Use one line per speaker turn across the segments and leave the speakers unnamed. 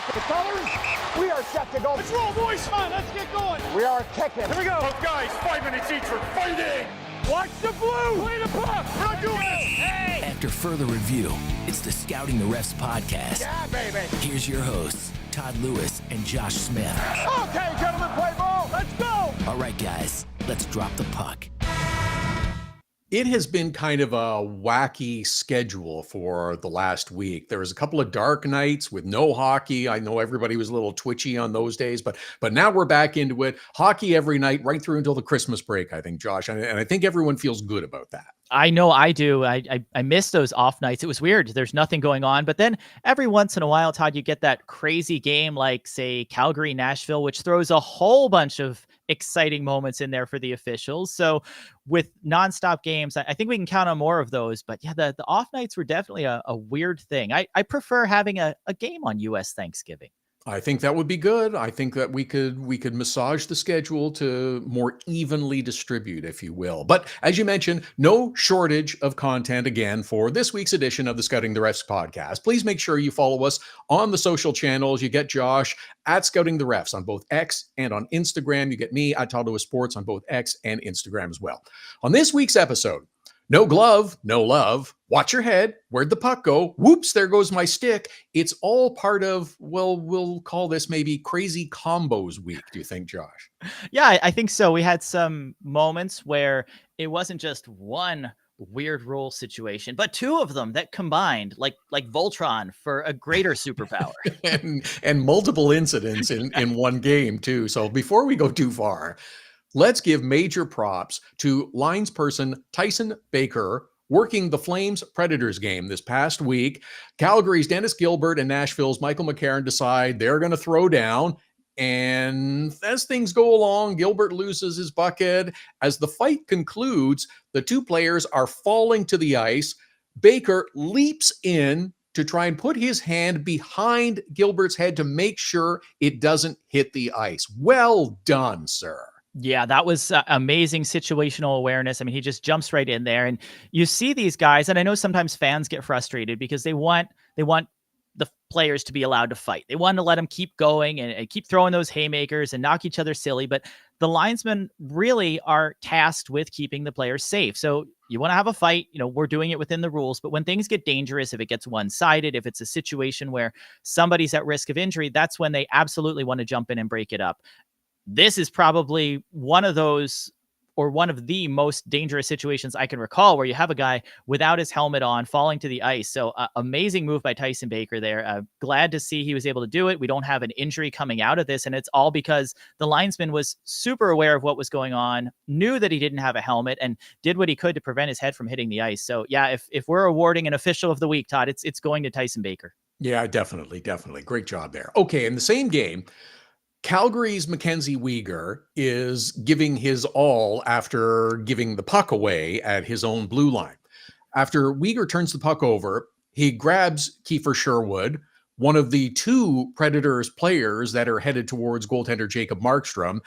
up the colors. We are set to go.
Let's roll, boys. Come on, let's get going.
We are kicking.
Here we go.
Both guys, 5 minutes each for fighting.
Watch the blue. Play the puck. We're not doing this. Hey.
After further review, it's the Scouting the Refs podcast.
Yeah, baby.
Here's your hosts, Todd Lewis and Josh Smith.
Okay, gentlemen, play ball.
Let's go.
All right, guys, let's drop the puck.
It has been kind of a wacky schedule for the last week. There was a couple of dark nights with no hockey. I know everybody was a little twitchy on those days, but now we're back into it. Hockey every night, right through until the Christmas break, I think, Josh. And I think everyone feels good about that.
I know I do. I miss those off nights. It was weird. There's nothing going on. But then every once in a while, Todd, you get that crazy game like, say, Calgary, Nashville, which throws a whole bunch of exciting moments in there for the officials. So with nonstop games, I think we can count on more of those. But yeah, the off nights were definitely a weird thing. I prefer having a game on U.S. Thanksgiving.
I think that would be good. I think that we could massage the schedule to more evenly distribute, if you will. But as you mentioned, no shortage of content again for this week's edition of the Scouting the Refs podcast. Please make sure you follow us on the social channels. You get Josh at Scouting the Refs on both X and on Instagram. You get me at Todd Lewis Sports on both X and Instagram as well. On this week's episode, no glove, no love. Watch your head. Where'd the puck go? Whoops, there goes my stick. It's all part of, well, we'll call this maybe crazy combos week. Do you think, Josh?
Yeah, I think so. We had some moments where it wasn't just one weird rule situation, but two of them that combined like Voltron for a greater superpower.
and multiple incidents in one game too. So before we go too far, let's give major props to linesperson Tyson Baker working the Flames Predators game this past week. Calgary's Dennis Gilbert and Nashville's Michael McCarron decide they're going to throw down. And as things go along, Gilbert loses his bucket. As the fight concludes, the two players are falling to the ice. Baker leaps in to try and put his hand behind Gilbert's head to make sure it doesn't hit the ice. Well done, sir.
Yeah, that was amazing situational awareness. I mean, he just jumps right in there, and you see these guys, and I know sometimes fans get frustrated because they want the players to be allowed to fight. They want to let them keep going and keep throwing those haymakers and knock each other silly, but the linesmen really are tasked with keeping the players safe. So you want to have a fight, we're doing it within the rules, but when things get dangerous, if it gets one-sided, if it's a situation where somebody's at risk of injury, that's when they absolutely want to jump in and break it up. This is probably one of those, or one of the most dangerous situations I can recall, where you have a guy without his helmet on falling to the ice. So amazing move by Tyson Baker there. Glad to see he was able to do it. We don't have an injury coming out of this, and it's all because the linesman was super aware of what was going on, knew that he didn't have a helmet, and did what he could to prevent his head from hitting the ice. So yeah, if we're awarding an official of the week, Todd, it's going to Tyson Baker.
Yeah, definitely. Great job there. Okay, in the same game, Calgary's MacKenzie Weegar is giving his all after giving the puck away at his own blue line. After Weegar turns the puck over, he grabs Kiefer Sherwood, one of the two Predators players that are headed towards goaltender Jakob Markstrom.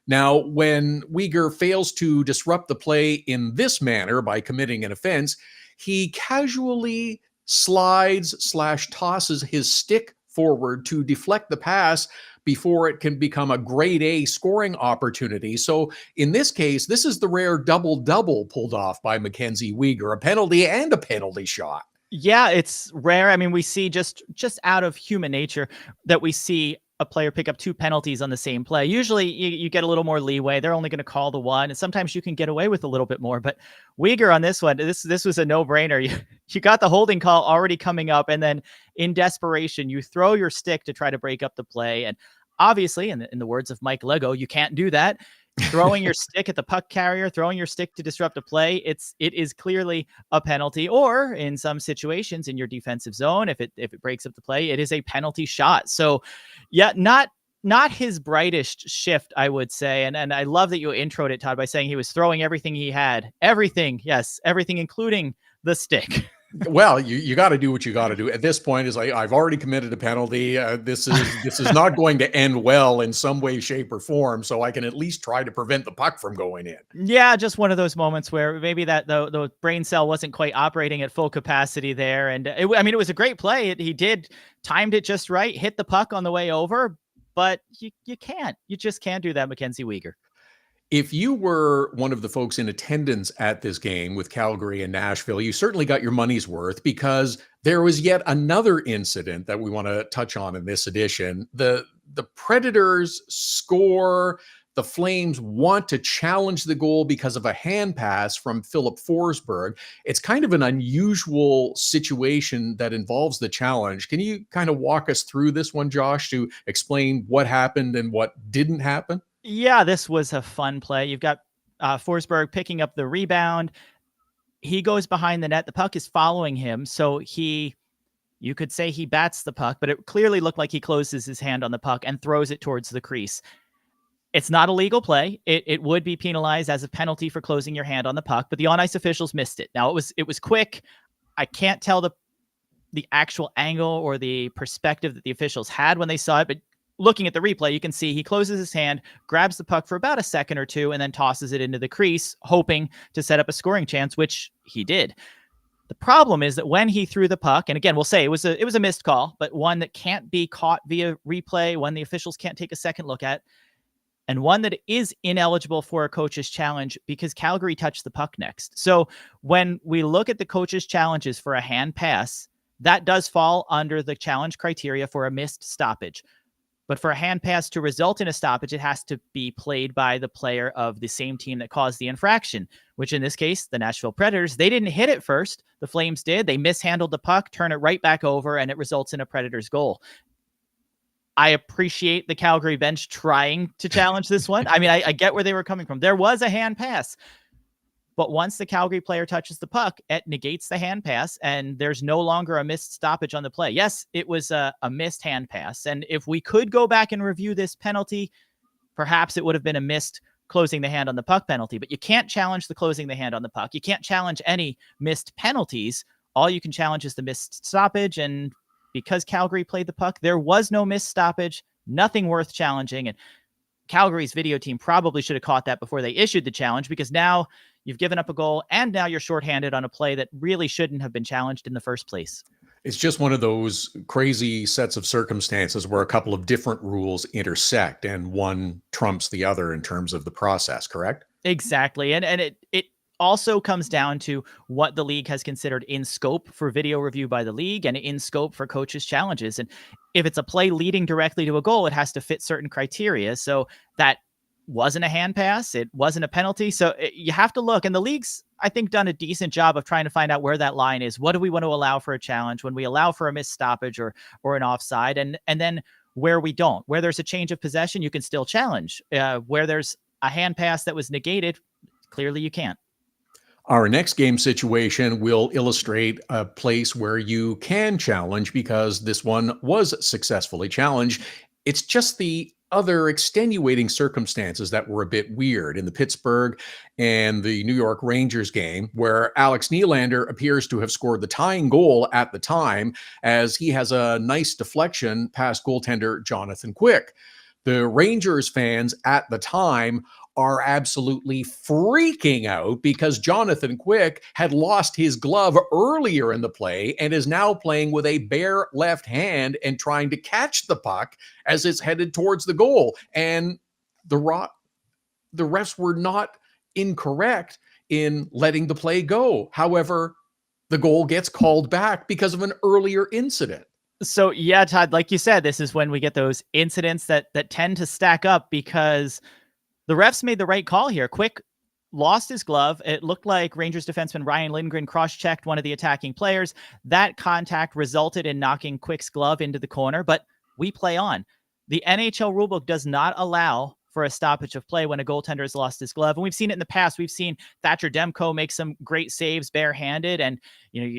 Now, when Weegar fails to disrupt the play in this manner by committing an offense, he casually slides/tosses his stick forward to deflect the pass before it can become a grade A scoring opportunity. So in this case, this is the rare double-double pulled off by MacKenzie Weegar, a penalty and a penalty shot.
Yeah, it's rare. I mean, we see just out of human nature that we see a player pick up two penalties on the same play. Usually you get a little more leeway. They're only going to call the one, and sometimes you can get away with a little bit more. But Weegar on this one, this was a no-brainer. You got the holding call already coming up, and then in desperation, you throw your stick to try to break up the play. And obviously, in the words of Mike Lego, you can't do that. Throwing your stick at the puck carrier, throwing your stick to disrupt a play, it is clearly a penalty. Or in some situations in your defensive zone, if it breaks up the play, it is a penalty shot. So yeah, not his brightest shift, I would say. And I love that you introed it, Todd, by saying he was throwing everything he had. Everything, yes, everything, including the stick.
Well, you got to do what you got to do at this point. Is I've already committed a penalty. This is not going to end well in some way, shape, or form. So I can at least try to prevent the puck from going in.
Yeah, just one of those moments where maybe that the brain cell wasn't quite operating at full capacity there. And it was a great play. He timed it just right, hit the puck on the way over, but you just can't do that, MacKenzie Weegar.
If you were one of the folks in attendance at this game with Calgary and Nashville, you certainly got your money's worth, because there was yet another incident that we want to touch on in this edition. The Predators score. The Flames want to challenge the goal because of a hand pass from Filip Forsberg. It's kind of an unusual situation that involves the challenge. Can you kind of walk us through this one, Josh, to explain what happened and what didn't happen?
Yeah, this was a fun play. You've got Forsberg picking up the rebound. He goes behind the net. The puck is following him. So you could say he bats the puck, but it clearly looked like he closes his hand on the puck and throws it towards the crease. It's not a legal play. It would be penalized as a penalty for closing your hand on the puck, but the on-ice officials missed it. Now, it was quick. I can't tell the actual angle or the perspective that the officials had when they saw it, but looking at the replay, you can see he closes his hand, grabs the puck for about a second or two, and then tosses it into the crease, hoping to set up a scoring chance, which he did. The problem is that when he threw the puck, and again, we'll say it was a missed call, but one that can't be caught via replay, one the officials can't take a second look at, and one that is ineligible for a coach's challenge because Calgary touched the puck next. So when we look at the coach's challenges for a hand pass, that does fall under the challenge criteria for a missed stoppage. But for a hand pass to result in a stoppage, it has to be played by the player of the same team that caused the infraction, which in this case, the Nashville Predators, they didn't hit it first. The Flames did. They mishandled the puck, turn it right back over, and it results in a Predators goal. I appreciate the Calgary bench trying to challenge this one. I mean, I get where they were coming from. There was a hand pass. But once the Calgary player touches the puck, it negates the hand pass, and there's no longer a missed stoppage on the play. Yes, it was a missed hand pass. And if we could go back and review this penalty, perhaps it would have been a missed closing the hand on the puck penalty. But you can't challenge the closing the hand on the puck. You can't challenge any missed penalties. All you can challenge is the missed stoppage. And because Calgary played the puck, there was no missed stoppage, nothing worth challenging. And Calgary's video team probably should have caught that before they issued the challenge, because now you've given up a goal and now you're shorthanded on a play that really shouldn't have been challenged in the first place.
It's just one of those crazy sets of circumstances where a couple of different rules intersect and one trumps the other in terms of the process, correct?
Exactly. And it also comes down to what the league has considered in scope for video review by the league and in scope for coaches' challenges. And if it's a play leading directly to a goal, it has to fit certain criteria. So that wasn't a hand pass. It wasn't a penalty. So you have to look. And the league's, I think, done a decent job of trying to find out where that line is. What do we want to allow for a challenge when we allow for a missed stoppage or an offside? And then where we don't, where there's a change of possession, you can still challenge. Where there's a hand pass that was negated, clearly you can't.
Our next game situation will illustrate a place where you can challenge, because this one was successfully challenged. It's just the other extenuating circumstances that were a bit weird in the Pittsburgh and the New York Rangers game, where Alex Nylander appears to have scored the tying goal at the time, as he has a nice deflection past goaltender Jonathan Quick. The Rangers fans at the time are absolutely freaking out because Jonathan Quick had lost his glove earlier in the play and is now playing with a bare left hand and trying to catch the puck as it's headed towards the goal. And the refs were not incorrect in letting the play go. However, the goal gets called back because of an earlier incident.
So yeah, Todd, like you said, this is when we get those incidents that tend to stack up, because the refs made the right call here. Quick lost his glove. It looked like Rangers defenseman Ryan Lindgren cross-checked one of the attacking players. That contact resulted in knocking Quick's glove into the corner, but we play on. The NHL rulebook does not allow for a stoppage of play when a goaltender has lost his glove. And we've seen it in the past. We've seen Thatcher Demko make some great saves barehanded. And,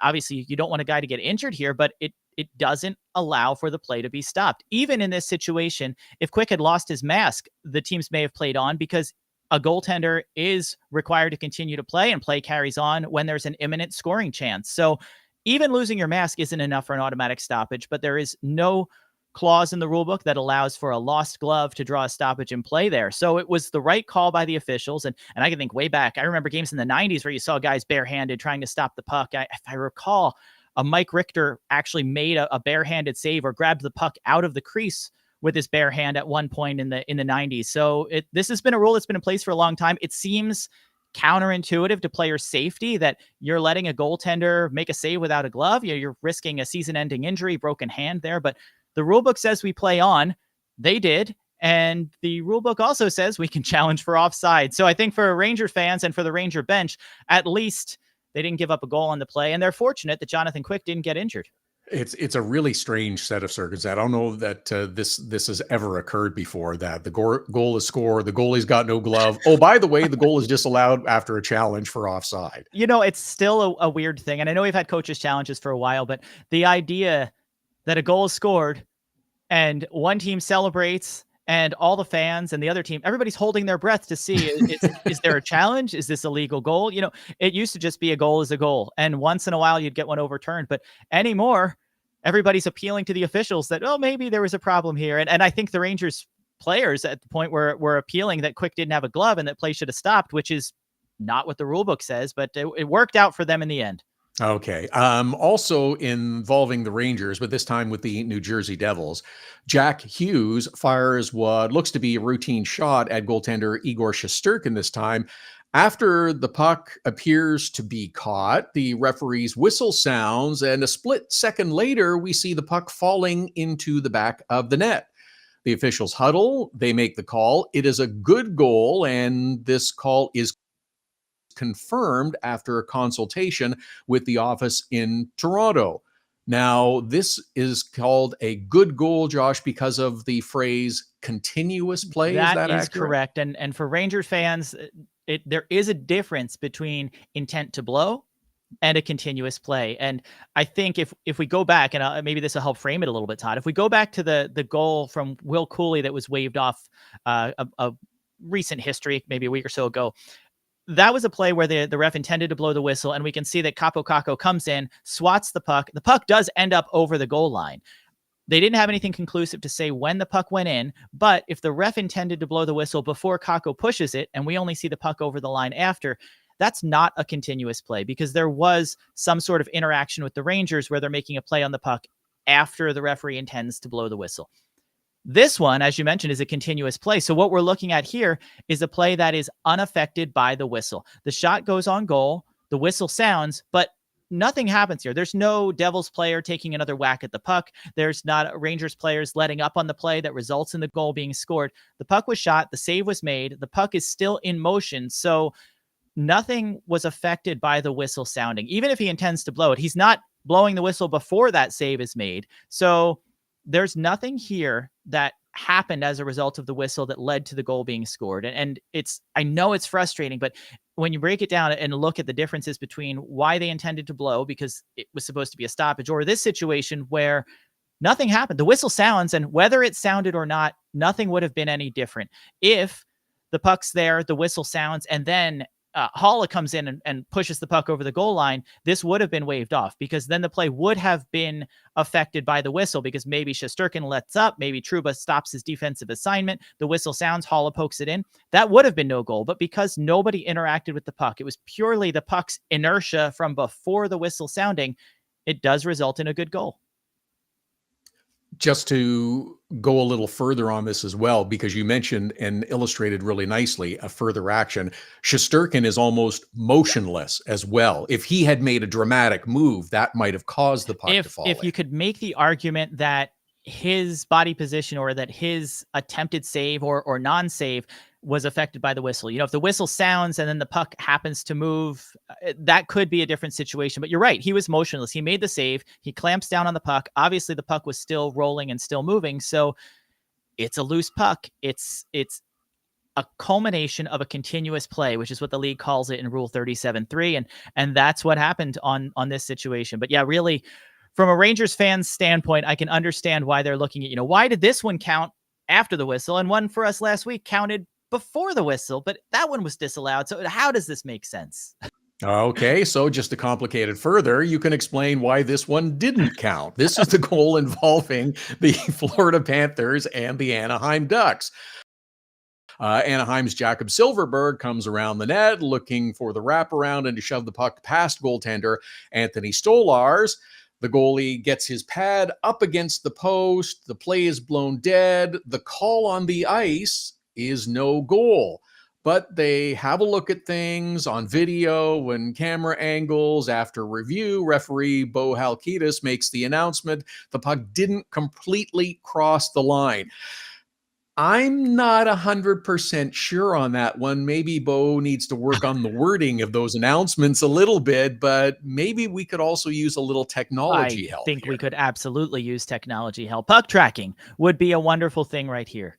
obviously you don't want a guy to get injured here, but it doesn't allow for the play to be stopped. Even in this situation, if Quick had lost his mask, the teams may have played on, because a goaltender is required to continue to play, and play carries on when there's an imminent scoring chance. So even losing your mask isn't enough for an automatic stoppage, but there is no clause in the rule book that allows for a lost glove to draw a stoppage in play there. So it was the right call by the officials. And I can think way back, I remember games in the 90s where you saw guys barehanded trying to stop the puck. If I recall, Mike Richter actually made a barehanded save or grabbed the puck out of the crease with his bare hand at one point in the 90s. So this has been a rule that's been in place for a long time. It seems counterintuitive to player safety that you're letting a goaltender make a save without a glove. You're risking a season-ending injury, broken hand there. But the rule book says we play on. They did. And the rule book also says we can challenge for offside. So I think for Ranger fans and for the Ranger bench, at least they didn't give up a goal on the play. And they're fortunate that Jonathan Quick didn't get injured.
It's a really strange set of circumstances. I don't know that this has ever occurred before, that the goal is scored, the goalie's got no glove. Oh, by the way, the goal is disallowed after a challenge for offside.
It's still a weird thing. And I know we've had coaches challenges for a while, but the idea that a goal is scored and one team celebrates and all the fans and the other team, everybody's holding their breath to see, is there a challenge? Is this a legal goal? It used to just be a goal is a goal. And once in a while you'd get one overturned, but anymore, everybody's appealing to the officials that, maybe there was a problem here. And I think the Rangers players at the point were appealing that Quick didn't have a glove and that play should have stopped, which is not what the rule book says, but it worked out for them in the end.
Okay. Also involving the Rangers, but this time with the New Jersey Devils, Jack Hughes fires what looks to be a routine shot at goaltender Igor Shesterkin this time. After the puck appears to be caught, the referee's whistle sounds, and a split second later, we see the puck falling into the back of the net. The officials huddle, they make the call. It is a good goal, and this call is confirmed after a consultation with the office in Toronto. Now, this is called a good goal, Josh, because of the phrase continuous play. Is that
is
accurate?
Correct. And for Rangers fans, there is a difference between intent to blow and a continuous play. And I think if we go back, and maybe this will help frame it a little bit, Todd, if we go back to the goal from Will Cooley that was waved off a recent history, maybe a week or so ago, that was a play where the ref intended to blow the whistle, and we can see that Kaapo Kakko comes in, swats the puck. The puck does end up over the goal line. They didn't have anything conclusive to say when the puck went in, but if the ref intended to blow the whistle before Kakko pushes it, and we only see the puck over the line after, that's not a continuous play, because there was some sort of interaction with the Rangers where they're making a play on the puck after the referee intends to blow the whistle. This one, as you mentioned, is a continuous play. So what we're looking at here is a play that is unaffected by the whistle. The shot goes on goal, the whistle sounds, but nothing happens here. There's no Devils player taking another whack at the puck. There's not Rangers players letting up on the play that results in the goal being scored. The puck was shot, the save was made, the puck is still in motion. So nothing was affected by the whistle sounding. Even if he intends to blow it, he's not blowing the whistle before that save is made. So there's nothing here that happened as a result of the whistle that led to the goal being scored. And I know it's frustrating, but when you break it down and look at the differences between why they intended to blow because it was supposed to be a stoppage, or this situation where nothing happened, the whistle sounds, and whether it sounded or not, nothing would have been any different. If the puck's there, the whistle sounds, and then Haula comes in and pushes the puck over the goal line, this would have been waved off, because then the play would have been affected by the whistle, because maybe Shesterkin lets up, maybe Trouba stops his defensive assignment, the whistle sounds, Haula pokes it in. That would have been no goal, but because nobody interacted with the puck, it was purely the puck's inertia from before the whistle sounding, it does result in a good goal.
Just to go a little further on this as well, because you mentioned and illustrated really nicely a further action, Shesterkin is almost motionless as well. If he had made a dramatic move, that might have caused the puck to fall
If
in.
you could make the argument that his body position or that his attempted save or non-save was affected by the whistle. If the whistle sounds and then the puck happens to move, that could be a different situation. But you're right. He was motionless. He made the save. He clamps down on the puck. Obviously, the puck was still rolling and still moving. So it's a loose puck. It's a culmination of a continuous play, which is what the league calls it in Rule 37.3. And that's what happened on this situation. But yeah, really, from a Rangers fan's standpoint, I can understand why they're looking at, why did this one count after the whistle and one for us last week counted before the whistle, but that one was disallowed. So how does this make sense?
Okay, so just to complicate it further, you can explain why this one didn't count. This is the goal involving the Florida Panthers and the Anaheim Ducks. Anaheim's Jakob Silfverberg comes around the net looking for the wraparound and to shove the puck past goaltender Anthony Stolarz. The goalie gets his pad up against the post. The play is blown dead. The call on the ice is no goal. But they have a look at things on video and camera angles. After review, referee Bo Halkitis makes the announcement the puck didn't completely cross the line. I'm not 100% sure on that one. Maybe Bo needs to work on the wording of those announcements a little bit, but maybe we could also use a little technology help.
I think
here.
we could absolutely use technology help. Puck tracking would be a wonderful thing right here.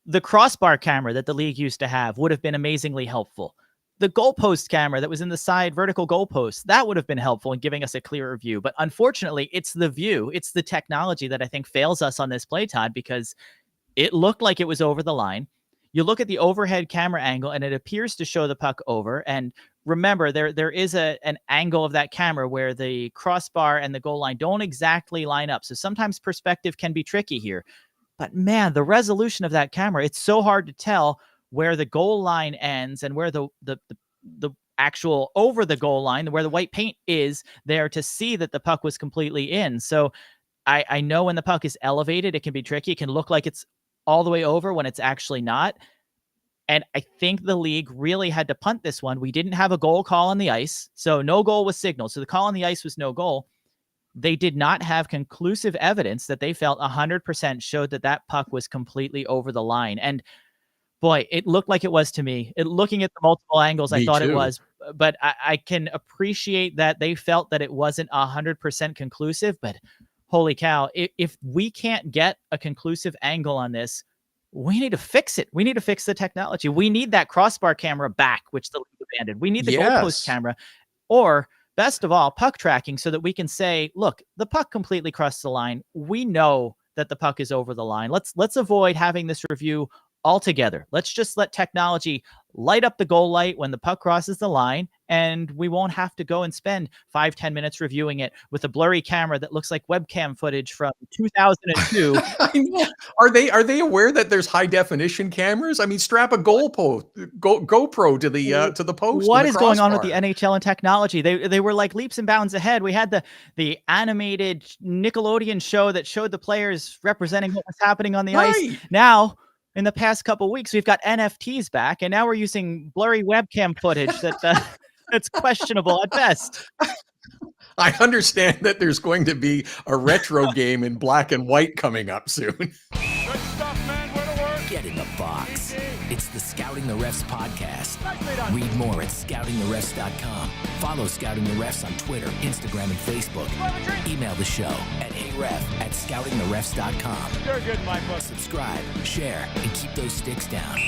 The crossbar camera that the league used to have would have been amazingly helpful. The goalpost camera that was in the side vertical goalpost, that would have been helpful in giving us a clearer view. But unfortunately, it's the view, it's the technology that I think fails us on this play, Todd, because it looked like it was over the line. You look at the overhead camera angle and it appears to show the puck over. And remember, there is an angle of that camera where the crossbar and the goal line don't exactly line up. So sometimes perspective can be tricky here. But man, the resolution of that camera, it's so hard to tell where the goal line ends and where the actual over the goal line, where the white paint is there to see that the puck was completely in. So I know when the puck is elevated, it can be tricky. It can look like it's all the way over when it's actually not. And I think the league really had to punt this one. We didn't have a goal call on the ice, so no goal was signaled. So the call on the ice was no goal. They did not have conclusive evidence that they felt 100% showed that that puck was completely over the line. And boy, it looked like it was to me. Looking at the multiple angles, I thought it was. But I can appreciate that they felt that it wasn't 100% conclusive. But holy cow, if we can't get a conclusive angle on this, we need to fix it. We need to fix the technology. We need that crossbar camera back, which the league abandoned. We need the goalpost camera. Or best of all, puck tracking so that we can say, look, the puck completely crossed the line. We know that the puck is over the line. Let's avoid having this review altogether. Let's just let technology light up the goal light when the puck crosses the line, and we won't have to go and spend 5-10 minutes reviewing it with a blurry camera that looks like webcam footage from 2002.
Are they aware that there's high definition cameras? I mean, strap a GoPro to the post.
What is going on with the NHL and technology? They were like leaps and bounds ahead. We had the animated Nickelodeon show that showed the players representing what was happening on the ice. Now, in the past couple of weeks, we've got NFTs back, and now we're using blurry webcam footage that's questionable at best.
I understand that there's going to be a retro game in black and white coming up soon.
Good stuff, man. Where to work?
Get in the box. It's the Scouting the Refs podcast. Read more at scoutingtherefs.com. Follow Scouting the Refs on Twitter, Instagram, and Facebook. Email the show at heyref@scoutingtherefs.com.
You're good, my book.
Subscribe, share, and keep those sticks down.